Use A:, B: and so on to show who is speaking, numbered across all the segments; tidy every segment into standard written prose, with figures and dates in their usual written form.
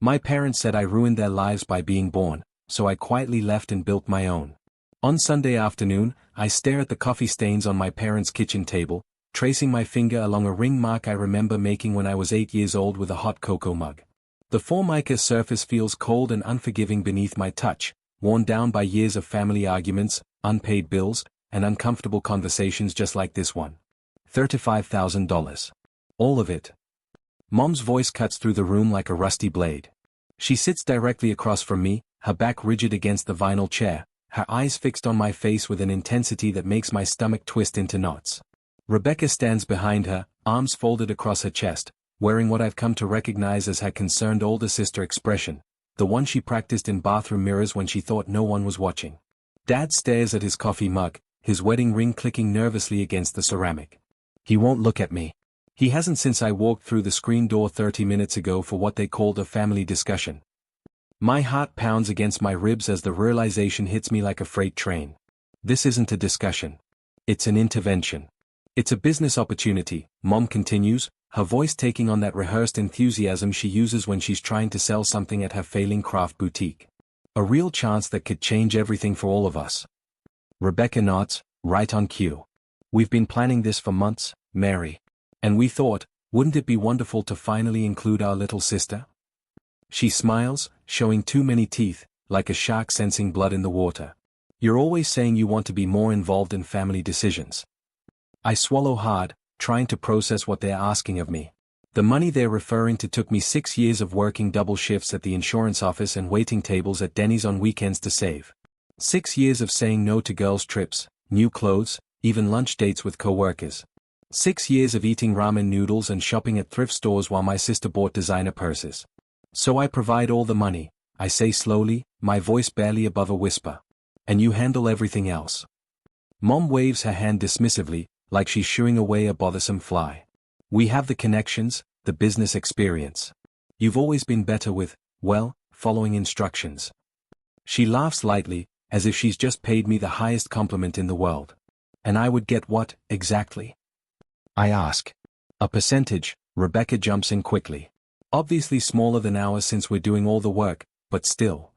A: My parents said I ruined their lives by being born, so I quietly left and built my own. On Sunday afternoon, I stare at the coffee stains on my parents' kitchen table, tracing my finger along a ring mark I remember making when I was 8 years old with a hot cocoa mug. The Formica surface feels cold and unforgiving beneath my touch, worn down by years of family arguments, unpaid bills, and uncomfortable conversations just like this one. $35,000. All of it. Mom's voice cuts through the room like a rusty blade. She sits directly across from me, her back rigid against the vinyl chair, her eyes fixed on my face with an intensity that makes my stomach twist into knots. Rebecca stands behind her, arms folded across her chest, wearing what I've come to recognize as her concerned older sister expression, the one she practiced in bathroom mirrors when she thought no one was watching. Dad stares at his coffee mug, his wedding ring clicking nervously against the ceramic. He won't look at me. He hasn't since I walked through the screen door 30 minutes ago for what they called a family discussion. My heart pounds against my ribs as the realization hits me like a freight train. This isn't a discussion. It's an intervention. It's a business opportunity, Mom continues, her voice taking on that rehearsed enthusiasm she uses when she's trying to sell something at her failing craft boutique. A real chance that could change everything for all of us. Rebecca nods, right on cue. We've been planning this for months, Mary. And we thought, wouldn't it be wonderful to finally include our little sister? She smiles, showing too many teeth, like a shark sensing blood in the water. You're always saying you want to be more involved in family decisions. I swallow hard, trying to process what they're asking of me. The money they're referring to took me 6 years of working double shifts at the insurance office and waiting tables at Denny's on weekends to save. 6 years of saying no to girls' trips, new clothes, even lunch dates with co-workers. 6 years of eating ramen noodles and shopping at thrift stores while my sister bought designer purses. So I provide all the money, I say slowly, my voice barely above a whisper. And you handle everything else. Mom waves her hand dismissively, like she's shooing away a bothersome fly. We have the connections, the business experience. You've always been better with, well, following instructions. She laughs lightly, as if she's just paid me the highest compliment in the world. And I would get what, exactly? I ask. A percentage, Rebecca jumps in quickly. Obviously smaller than ours since we're doing all the work, but still.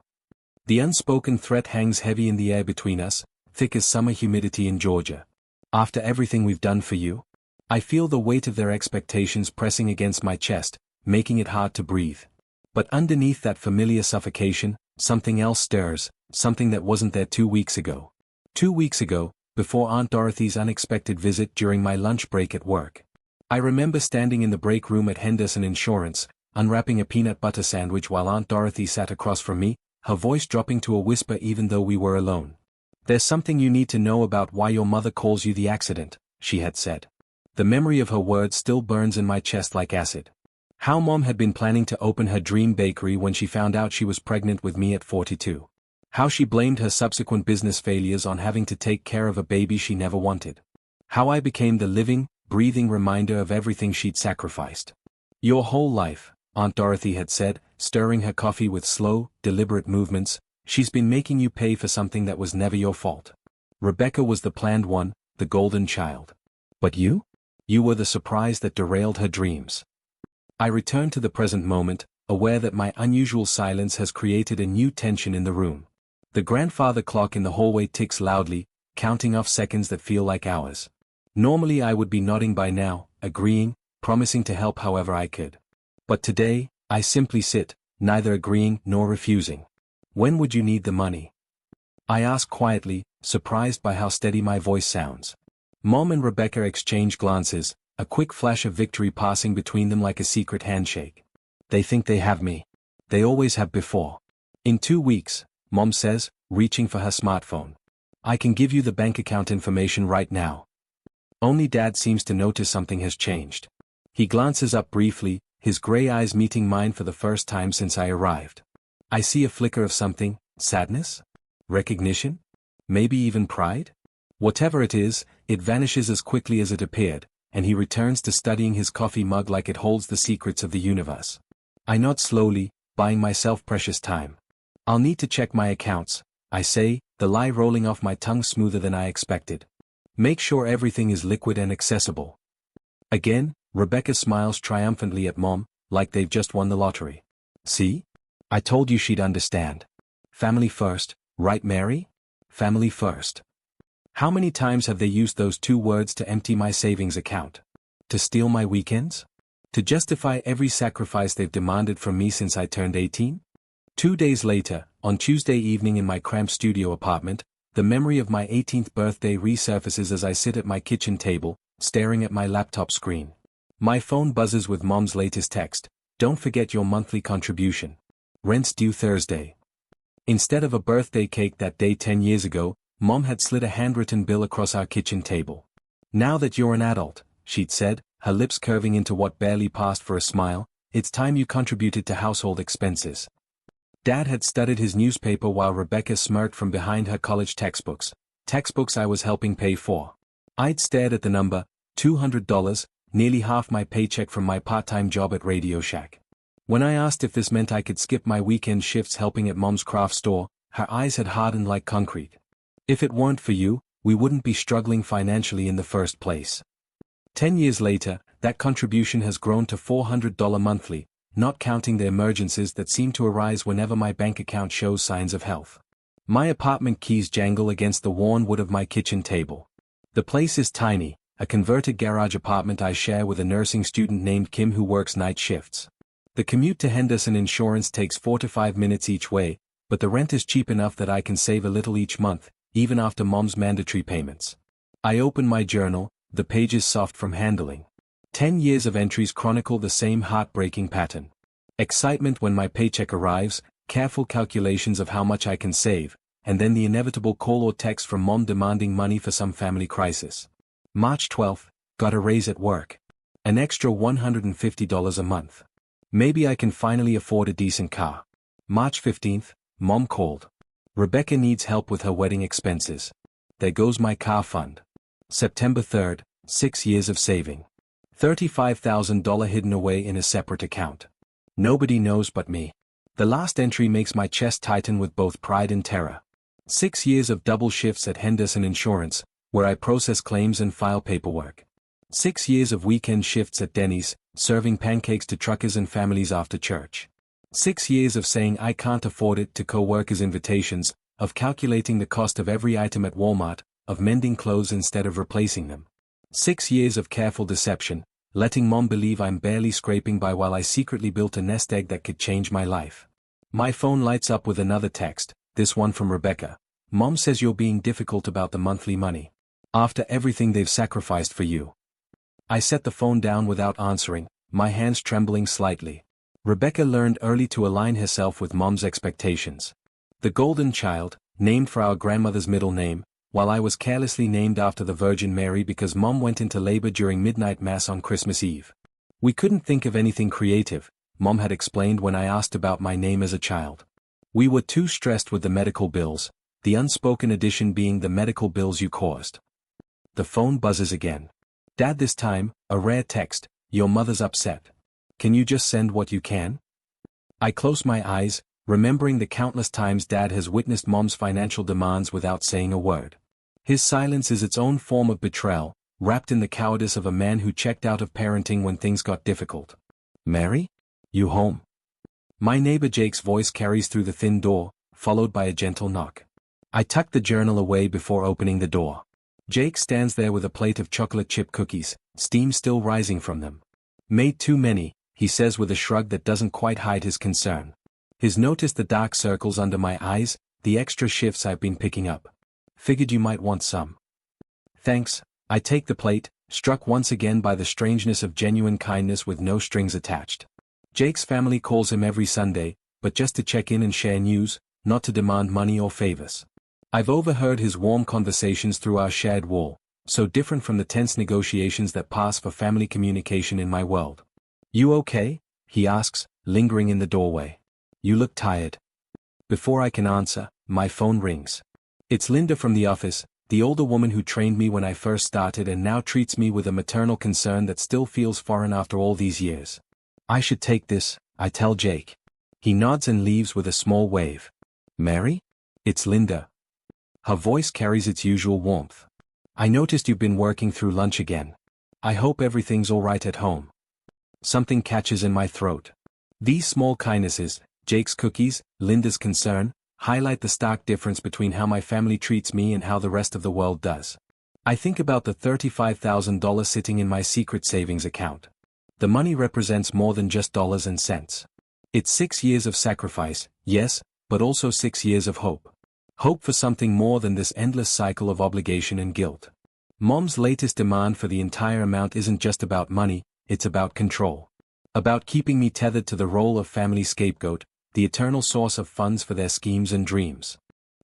A: The unspoken threat hangs heavy in the air between us, thick as summer humidity in Georgia. After everything we've done for you? I feel the weight of their expectations pressing against my chest, making it hard to breathe. But underneath that familiar suffocation, something else stirs, something that wasn't there 2 weeks ago. 2 weeks ago, before Aunt Dorothy's unexpected visit during my lunch break at work. I remember standing in the break room at Henderson Insurance, unwrapping a peanut butter sandwich while Aunt Dorothy sat across from me, her voice dropping to a whisper even though we were alone. There's something you need to know about why your mother calls you the accident, she had said. The memory of her words still burns in my chest like acid. How Mom had been planning to open her dream bakery when she found out she was pregnant with me at 42. How she blamed her subsequent business failures on having to take care of a baby she never wanted. How I became the living, breathing reminder of everything she'd sacrificed. Your whole life, Aunt Dorothy had said, stirring her coffee with slow, deliberate movements, she's been making you pay for something that was never your fault. Rebecca was the planned one, the golden child. But you? You were the surprise that derailed her dreams. I return to the present moment, aware that my unusual silence has created a new tension in the room. The grandfather clock in the hallway ticks loudly, counting off seconds that feel like hours. Normally I would be nodding by now, agreeing, promising to help however I could. But today, I simply sit, neither agreeing nor refusing. When would you need the money? I ask quietly, surprised by how steady my voice sounds. Mom and Rebecca exchange glances, a quick flash of victory passing between them like a secret handshake. They think they have me. They always have before. In 2 weeks, Mom says, reaching for her smartphone. I can give you the bank account information right now. Only Dad seems to notice something has changed. He glances up briefly, his gray eyes meeting mine for the first time since I arrived. I see a flicker of something, sadness? Recognition? Maybe even pride? Whatever it is, it vanishes as quickly as it appeared, and he returns to studying his coffee mug like it holds the secrets of the universe. I nod slowly, buying myself precious time. I'll need to check my accounts, I say, the lie rolling off my tongue smoother than I expected. Make sure everything is liquid and accessible. Again, Rebecca smiles triumphantly at Mom, like they've just won the lottery. See? I told you she'd understand. Family first, right Mary? Family first. How many times have they used those two words to empty my savings account? To steal my weekends? To justify every sacrifice they've demanded from me since I turned 18? 2 days later, on Tuesday evening in my cramped studio apartment, the memory of my 18th birthday resurfaces as I sit at my kitchen table, staring at my laptop screen. My phone buzzes with Mom's latest text: "Don't forget your monthly contribution. Rent's due Thursday." Instead of a birthday cake that day 10 years ago, Mom had slid a handwritten bill across our kitchen table. "Now that you're an adult," she'd said, her lips curving into what barely passed for a smile, "it's time you contributed to household expenses." Dad had studied his newspaper while Rebecca smirked from behind her college textbooks I was helping pay for. I'd stared at the number, $200, nearly half my paycheck from my part-time job at Radio Shack. When I asked if this meant I could skip my weekend shifts helping at Mom's craft store, her eyes had hardened like concrete. "If it weren't for you, we wouldn't be struggling financially in the first place." 10 years later, that contribution has grown to $400 monthly, not counting the emergencies that seem to arise whenever my bank account shows signs of health. My apartment keys jangle against the worn wood of my kitchen table. The place is tiny, a converted garage apartment I share with a nursing student named Kim who works night shifts. The commute to Henderson Insurance takes 4 to 5 minutes each way, but the rent is cheap enough that I can save a little each month, even after Mom's mandatory payments. I open my journal, the pages soft from handling. 10 years of entries chronicle the same heartbreaking pattern. Excitement when my paycheck arrives, careful calculations of how much I can save, and then the inevitable call or text from Mom demanding money for some family crisis. March 12th, got a raise at work. An extra $150 a month. Maybe I can finally afford a decent car. March 15th, Mom called. Rebecca needs help with her wedding expenses. There goes my car fund. September 3rd, 6 years of saving. $35,000 hidden away in a separate account. Nobody knows but me. The last entry makes my chest tighten with both pride and terror. 6 years of double shifts at Henderson Insurance, where I process claims and file paperwork. 6 years of weekend shifts at Denny's, serving pancakes to truckers and families after church. 6 years of saying I can't afford it to co-workers' invitations, of calculating the cost of every item at Walmart, of mending clothes instead of replacing them. 6 years of careful deception, letting Mom believe I'm barely scraping by while I secretly built a nest egg that could change my life. My phone lights up with another text, this one from Rebecca. "Mom says you're being difficult about the monthly money. After everything they've sacrificed for you." I set the phone down without answering, my hands trembling slightly. Rebecca learned early to align herself with Mom's expectations. The golden child, named for our grandmother's middle name, while I was carelessly named after the Virgin Mary because Mom went into labor during midnight mass on Christmas Eve. "We couldn't think of anything creative," Mom had explained when I asked about my name as a child. "We were too stressed with the medical bills, the unspoken addition being the medical bills you caused." The phone buzzes again. Dad this time, a rare text, "Your mother's upset. Can you just send what you can?" I close my eyes, remembering the countless times Dad has witnessed Mom's financial demands without saying a word. His silence is its own form of betrayal, wrapped in the cowardice of a man who checked out of parenting when things got difficult. "Mary? You home?" My neighbor Jake's voice carries through the thin door, followed by a gentle knock. I tuck the journal away before opening the door. Jake stands there with a plate of chocolate chip cookies, steam still rising from them. "Made too many," he says with a shrug that doesn't quite hide his concern. He's noticed the dark circles under my eyes, the extra shifts I've been picking up. "Figured you might want some." "Thanks." I take the plate, struck once again by the strangeness of genuine kindness with no strings attached. Jake's family calls him every Sunday, but just to check in and share news, not to demand money or favors. I've overheard his warm conversations through our shared wall, so different from the tense negotiations that pass for family communication in my world. "You okay?" he asks, lingering in the doorway. "You look tired." Before I can answer, my phone rings. It's Linda from the office, the older woman who trained me when I first started and now treats me with a maternal concern that still feels foreign after all these years. "I should take this," I tell Jake. He nods and leaves with a small wave. "Mary?" It's Linda. Her voice carries its usual warmth. "I noticed you've been working through lunch again. I hope everything's all right at home." Something catches in my throat. These small kindnesses, Jake's cookies, Linda's concern, highlight the stark difference between how my family treats me and how the rest of the world does. I think about the $35,000 sitting in my secret savings account. The money represents more than just dollars and cents. It's 6 years of sacrifice, yes, but also 6 years of hope. Hope for something more than this endless cycle of obligation and guilt. Mom's latest demand for the entire amount isn't just about money, it's about control. About keeping me tethered to the role of family scapegoat, the eternal source of funds for their schemes and dreams.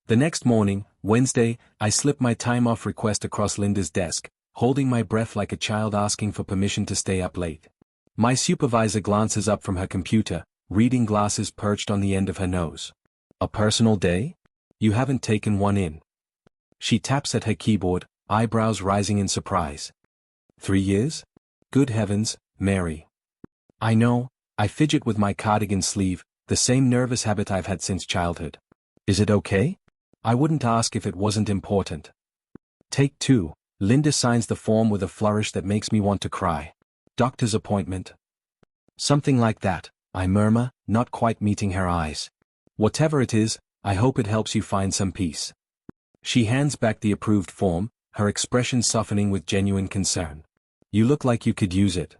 A: The next morning, Wednesday, I slip my time-off request across Linda's desk, holding my breath like a child asking for permission to stay up late. My supervisor glances up from her computer, reading glasses perched on the end of her nose. A personal day? You haven't taken one in. She taps at her keyboard, eyebrows rising in surprise. 3 years? Good heavens, Mary. I know, I fidget with my cardigan sleeve, the same nervous habit I've had since childhood. Is it okay? I wouldn't ask if it wasn't important. Take 2, Linda signs the form with a flourish that makes me want to cry. Doctor's appointment. Something like that, I murmur, not quite meeting her eyes. Whatever it is, I hope it helps you find some peace. She hands back the approved form, her expression softening with genuine concern. You look like you could use it.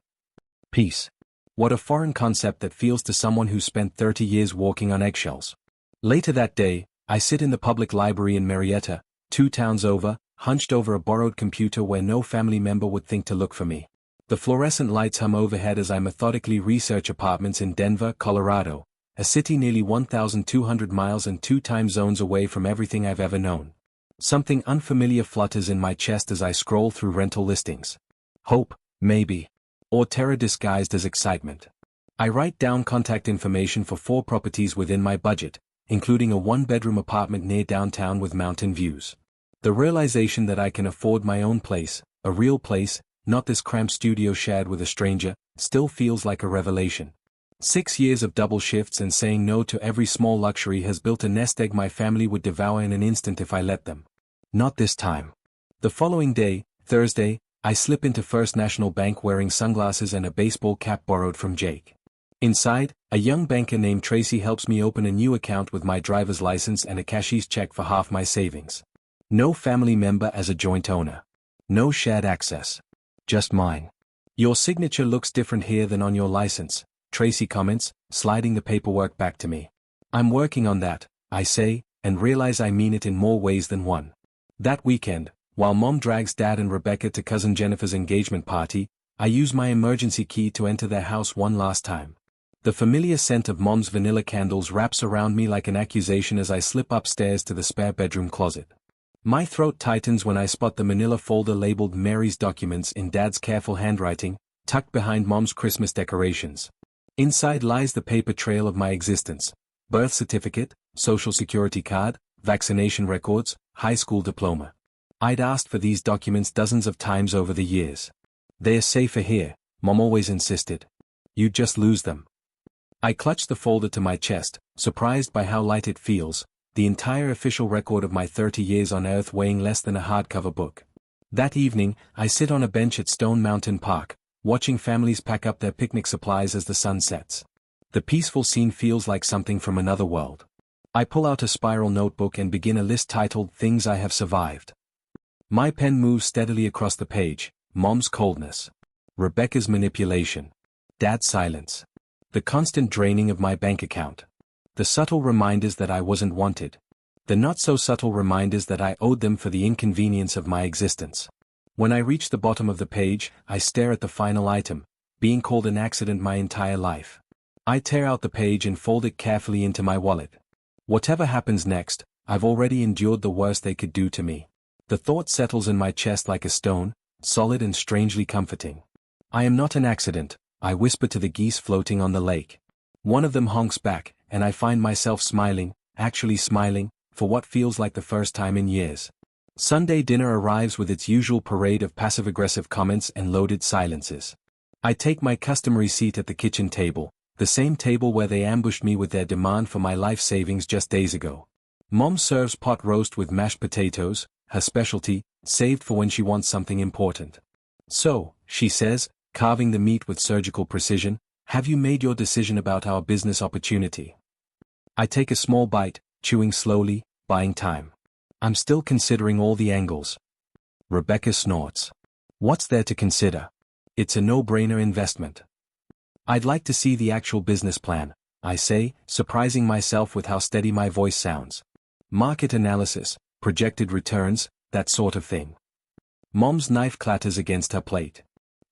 A: Peace. What a foreign concept that feels to someone who spent 30 years walking on eggshells. Later that day, I sit in the public library in Marietta, 2 towns over, hunched over a borrowed computer where no family member would think to look for me. The fluorescent lights hum overhead as I methodically research apartments in Denver, Colorado, a city nearly 1,200 miles and 2 time zones away from everything I've ever known. Something unfamiliar flutters in my chest as I scroll through rental listings. Hope, maybe. Or terror disguised as excitement. I write down contact information for 4 properties within my budget, including a 1-bedroom apartment near downtown with mountain views. The realization that I can afford my own place, a real place, not this cramped studio shared with a stranger, still feels like a revelation. 6 years of double shifts and saying no to every small luxury has built a nest egg my family would devour in an instant if I let them. Not this time. The following day, Thursday, I slip into First National Bank wearing sunglasses and a baseball cap borrowed from Jake. Inside, a young banker named Tracy helps me open a new account with my driver's license and a cashier's check for half my savings. No family member as a joint owner. No shared access. Just mine. Your signature looks different here than on your license, Tracy comments, sliding the paperwork back to me. I'm working on that, I say, and realize I mean it in more ways than one. That weekend, while Mom drags Dad and Rebecca to Cousin Jennifer's engagement party, I use my emergency key to enter their house one last time. The familiar scent of Mom's vanilla candles wraps around me like an accusation as I slip upstairs to the spare bedroom closet. My throat tightens when I spot the manila folder labeled Mary's documents in Dad's careful handwriting, tucked behind Mom's Christmas decorations. Inside lies the paper trail of my existence: birth certificate, social security card, vaccination records, high school diploma. I'd asked for these documents dozens of times over the years. They're safer here, Mom always insisted. You'd just lose them. I clutch the folder to my chest, surprised by how light it feels, the entire official record of my 30 years on Earth weighing less than a hardcover book. That evening, I sit on a bench at Stone Mountain Park, watching families pack up their picnic supplies as the sun sets. The peaceful scene feels like something from another world. I pull out a spiral notebook and begin a list titled Things I Have Survived. My pen moves steadily across the page: Mom's coldness, Rebecca's manipulation, Dad's silence, the constant draining of my bank account, the subtle reminders that I wasn't wanted, the not-so-subtle reminders that I owed them for the inconvenience of my existence. When I reach the bottom of the page, I stare at the final item: being called an accident my entire life. I tear out the page and fold it carefully into my wallet. Whatever happens next, I've already endured the worst they could do to me. The thought settles in my chest like a stone, solid and strangely comforting. I am not an accident, I whisper to the geese floating on the lake. One of them honks back, and I find myself smiling, actually smiling, for what feels like the first time in years. Sunday dinner arrives with its usual parade of passive-aggressive comments and loaded silences. I take my customary seat at the kitchen table, the same table where they ambushed me with their demand for my life savings just days ago. Mom serves pot roast with mashed potatoes, her specialty, saved for when she wants something important. So, she says, carving the meat with surgical precision, have you made your decision about our business opportunity? I take a small bite, chewing slowly, buying time. I'm still considering all the angles. Rebecca snorts. What's there to consider? It's a no-brainer investment. I'd like to see the actual business plan, I say, surprising myself with how steady my voice sounds. Market analysis, projected returns, that sort of thing. Mom's knife clatters against her plate.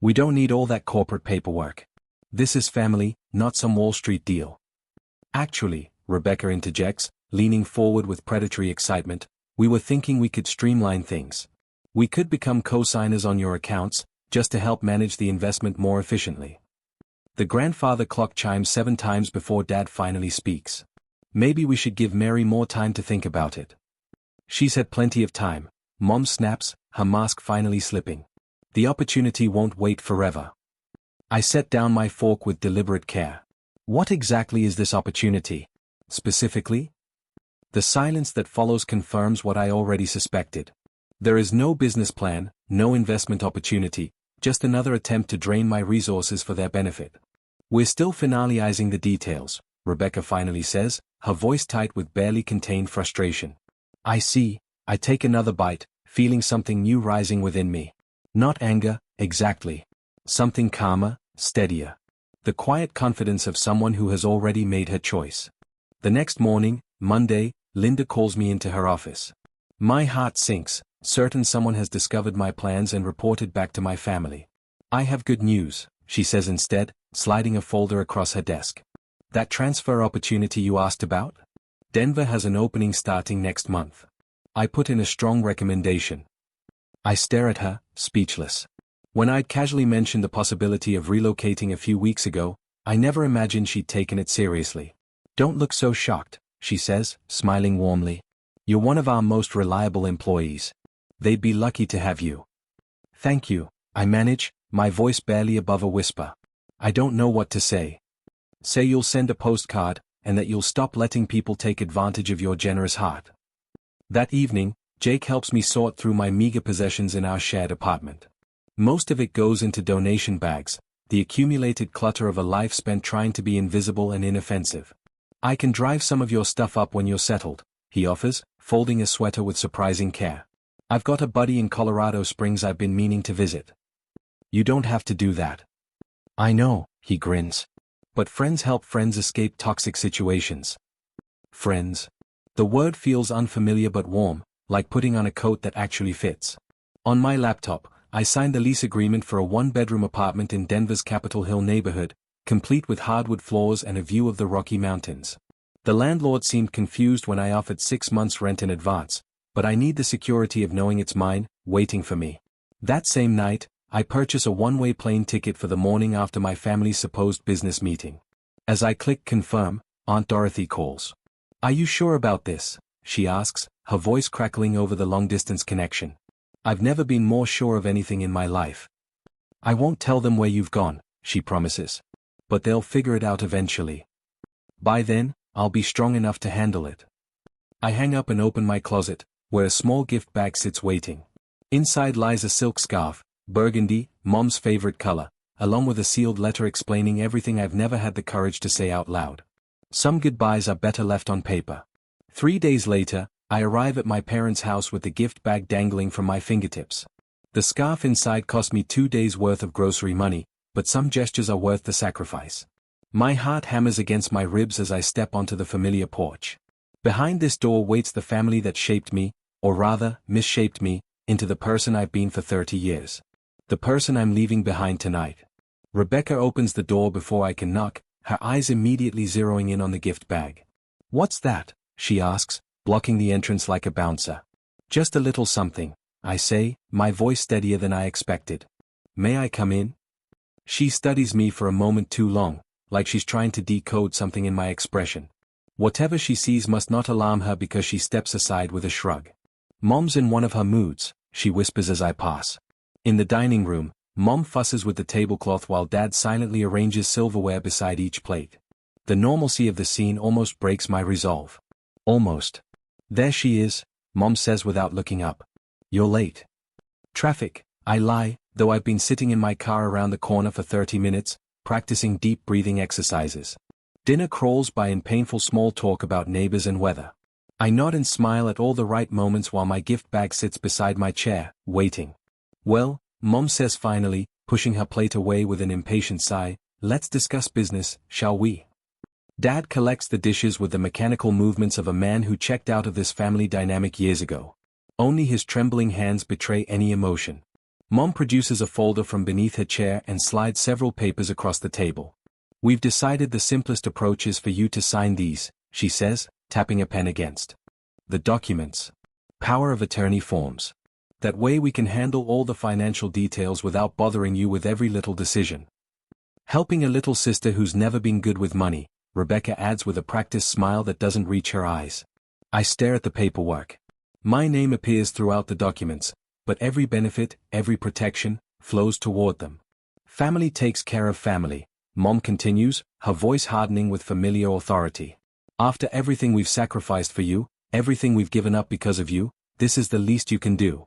A: We don't need all that corporate paperwork. This is family, not some Wall Street deal. Actually, Rebecca interjects, leaning forward with predatory excitement, we were thinking we could streamline things. We could become co-signers on your accounts, just to help manage the investment more efficiently. The grandfather clock chimes 7 times before Dad finally speaks. Maybe we should give Mary more time to think about it. She's had plenty of time, Mom snaps, her mask finally slipping. The opportunity won't wait forever. I set down my fork with deliberate care. What exactly is this opportunity? Specifically? The silence that follows confirms what I already suspected. There is no business plan, no investment opportunity, just another attempt to drain my resources for their benefit. We're still finalizing the details, Rebecca finally says, her voice tight with barely contained frustration. I see. I take another bite, feeling something new rising within me. Not anger, exactly. Something calmer, steadier. The quiet confidence of someone who has already made her choice. The next morning, Monday, Linda calls me into her office. My heart sinks, certain someone has discovered my plans and reported back to my family. I have good news, she says instead, sliding a folder across her desk. That transfer opportunity you asked about? Denver has an opening starting next month. I put in a strong recommendation. I stare at her, speechless. When I'd casually mentioned the possibility of relocating a few weeks ago, I never imagined she'd taken it seriously. Don't look so shocked, she says, smiling warmly. You're one of our most reliable employees. They'd be lucky to have you. Thank you, I manage, my voice barely above a whisper. I don't know what to say. Say you'll send a postcard, and that you'll stop letting people take advantage of your generous heart. That evening, Jake helps me sort through my meager possessions in our shared apartment. Most of it goes into donation bags, the accumulated clutter of a life spent trying to be invisible and inoffensive. I can drive some of your stuff up when you're settled, he offers, folding a sweater with surprising care. I've got a buddy in Colorado Springs I've been meaning to visit. You don't have to do that. I know, he grins. But friends help friends escape toxic situations. Friends. The word feels unfamiliar but warm, like putting on a coat that actually fits. On my laptop, I signed the lease agreement for a 1-bedroom apartment in Denver's Capitol Hill neighborhood, complete with hardwood floors and a view of the Rocky Mountains. The landlord seemed confused when I offered 6 months' rent in advance, but I need the security of knowing it's mine, waiting for me. That same night, I purchase a one-way plane ticket for the morning after my family's supposed business meeting. As I click confirm, Aunt Dorothy calls. Are you sure about this? She asks, her voice crackling over the long-distance connection. I've never been more sure of anything in my life. I won't tell them where you've gone, she promises. But they'll figure it out eventually. By then, I'll be strong enough to handle it. I hang up and open my closet, where a small gift bag sits waiting. Inside lies a silk scarf, burgundy, Mom's favorite color, along with a sealed letter explaining everything I've never had the courage to say out loud. Some goodbyes are better left on paper. 3 days later, I arrive at my parents' house with the gift bag dangling from my fingertips. The scarf inside cost me 2 days' worth of grocery money, but some gestures are worth the sacrifice. My heart hammers against my ribs as I step onto the familiar porch. Behind this door waits the family that shaped me, or rather, misshaped me, into the person I've been for 30 years. The person I'm leaving behind tonight. Rebecca opens the door before I can knock, her eyes immediately zeroing in on the gift bag. What's that? She asks, blocking the entrance like a bouncer. Just a little something, I say, my voice steadier than I expected. May I come in? She studies me for a moment too long, like she's trying to decode something in my expression. Whatever she sees must not alarm her because she steps aside with a shrug. Mom's in one of her moods, she whispers as I pass. In the dining room, Mom fusses with the tablecloth while Dad silently arranges silverware beside each plate. The normalcy of the scene almost breaks my resolve. Almost. There she is, Mom says without looking up. You're late. Traffic, I lie, though I've been sitting in my car around the corner for 30 minutes, practicing deep breathing exercises. Dinner crawls by in painful small talk about neighbors and weather. I nod and smile at all the right moments while my gift bag sits beside my chair, waiting. Well, Mom says finally, pushing her plate away with an impatient sigh, let's discuss business, shall we? Dad collects the dishes with the mechanical movements of a man who checked out of this family dynamic years ago. Only his trembling hands betray any emotion. Mom produces a folder from beneath her chair and slides several papers across the table. We've decided the simplest approach is for you to sign these, she says, tapping a pen against the documents. Power of attorney forms. That way we can handle all the financial details without bothering you with every little decision. Helping a little sister who's never been good with money, Rebecca adds with a practiced smile that doesn't reach her eyes. I stare at the paperwork. My name appears throughout the documents, but every benefit, every protection, flows toward them. Family takes care of family, Mom continues, her voice hardening with familiar authority. After everything we've sacrificed for you, everything we've given up because of you, this is the least you can do.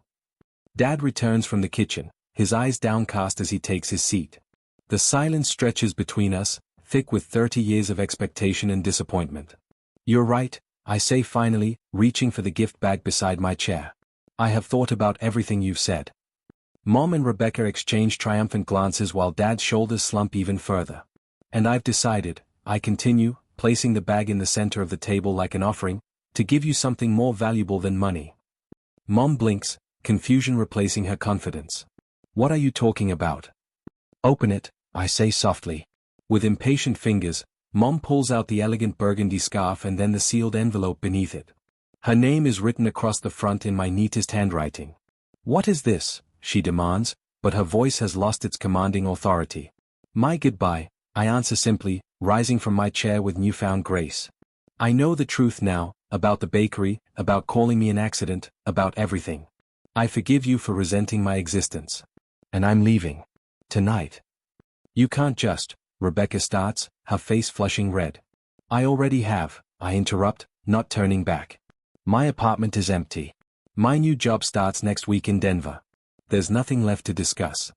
A: Dad returns from the kitchen, his eyes downcast as he takes his seat. The silence stretches between us, thick with 30 years of expectation and disappointment. You're right, I say finally, reaching for the gift bag beside my chair. I have thought about everything you've said. Mom and Rebecca exchange triumphant glances while Dad's shoulders slump even further. And I've decided, I continue, placing the bag in the center of the table like an offering, to give you something more valuable than money. Mom blinks, confusion replacing her confidence. What are you talking about? Open it, I say softly. With impatient fingers, Mom pulls out the elegant burgundy scarf and then the sealed envelope beneath it. Her name is written across the front in my neatest handwriting. What is this? She demands, but her voice has lost its commanding authority. My goodbye, I answer simply, rising from my chair with newfound grace. I know the truth now, about the bakery, about calling me an accident, about everything. I forgive you for resenting my existence. And I'm leaving. Tonight. You can't just, Rebecca starts, her face flushing red. I already have, I interrupt, not turning back. My apartment is empty. My new job starts next week in Denver. There's nothing left to discuss.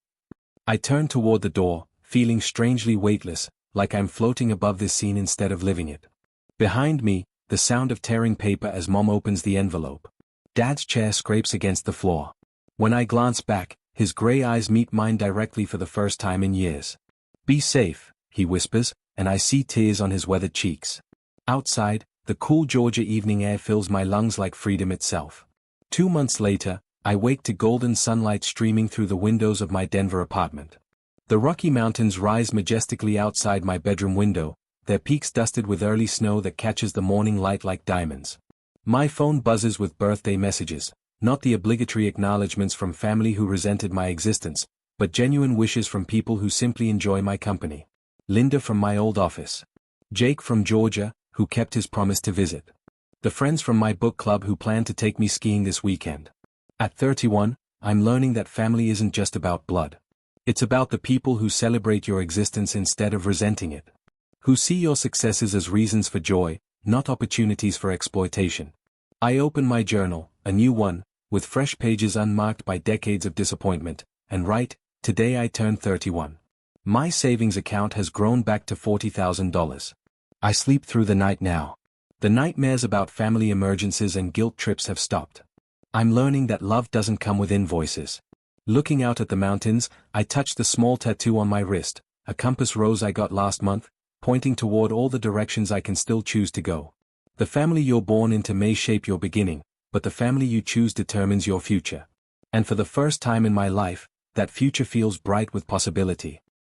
A: I turn toward the door, feeling strangely weightless, like I'm floating above this scene instead of living it. Behind me, the sound of tearing paper as Mom opens the envelope. Dad's chair scrapes against the floor. When I glance back, his gray eyes meet mine directly for the first time in years. Be safe, he whispers, and I see tears on his weathered cheeks. Outside, the cool Georgia evening air fills my lungs like freedom itself. 2 months later, I wake to golden sunlight streaming through the windows of my Denver apartment. The Rocky Mountains rise majestically outside my bedroom window, their peaks dusted with early snow that catches the morning light like diamonds. My phone buzzes with birthday messages, not the obligatory acknowledgments from family who resented my existence, but genuine wishes from people who simply enjoy my company. Linda from my old office. Jake from Georgia, who kept his promise to visit. The friends from my book club who plan to take me skiing this weekend. At 31, I'm learning that family isn't just about blood. It's about the people who celebrate your existence instead of resenting it. Who see your successes as reasons for joy, not opportunities for exploitation. I open my journal, a new one, with fresh pages unmarked by decades of disappointment, and write, today I turned 31. My savings account has grown back to $40,000. I sleep through the night now. The nightmares about family emergencies and guilt trips have stopped. I'm learning that love doesn't come with invoices. Looking out at the mountains, I touch the small tattoo on my wrist, a compass rose I got last month, pointing toward all the directions I can still choose to go. The family you're born into may shape your beginning, but the family you choose determines your future. And for the first time in my life, that future feels bright with possibility.